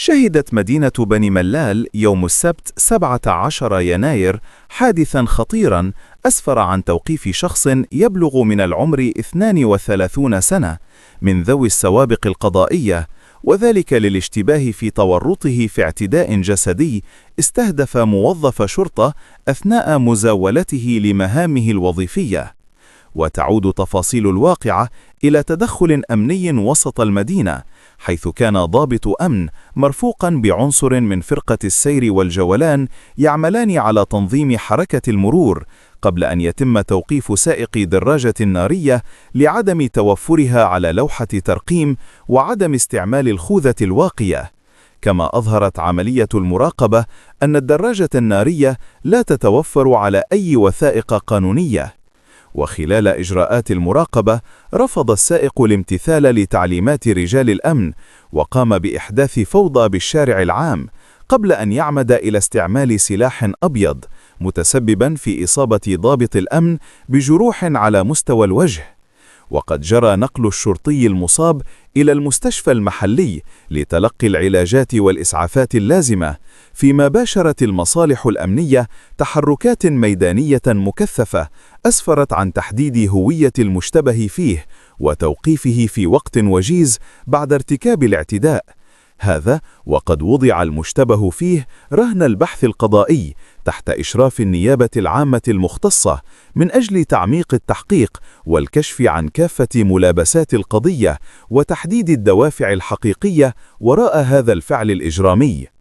شهدت مدينة بني ملال يوم السبت 17 يناير حادثاً خطيراً أسفر عن توقيف شخص يبلغ من العمر 32 سنة من ذوي السوابق القضائية، وذلك للاشتباه في تورطه في اعتداء جسدي استهدف موظف شرطة أثناء مزاولته لمهامه الوظيفية. وتعود تفاصيل الواقعة إلى تدخل أمني وسط المدينة، حيث كان ضابط أمن مرفوقاً بعنصر من فرقة السير والجولان يعملان على تنظيم حركة المرور، قبل أن يتم توقيف سائق دراجة نارية لعدم توفرها على لوحة ترقيم وعدم استعمال الخوذة الواقية. كما أظهرت عملية المراقبة أن الدراجة النارية لا تتوفر على أي وثائق قانونية. وخلال إجراءات المراقبة رفض السائق الامتثال لتعليمات رجال الأمن، وقام بإحداث فوضى بالشارع العام قبل أن يعمد إلى استعمال سلاح أبيض، متسبباً في إصابة ضابط الأمن بجروح على مستوى الوجه. وقد جرى نقل الشرطي المصاب إلى المستشفى المحلي لتلقي العلاجات والإسعافات اللازمة، فيما باشرت المصالح الأمنية تحركات ميدانية مكثفة أسفرت عن تحديد هوية المشتبه فيه وتوقيفه في وقت وجيز بعد ارتكاب الاعتداء. هذا وقد وضع المشتبه فيه رهن البحث القضائي تحت إشراف النيابة العامة المختصة من أجل تعميق التحقيق والكشف عن كافة ملابسات القضية وتحديد الدوافع الحقيقية وراء هذا الفعل الإجرامي.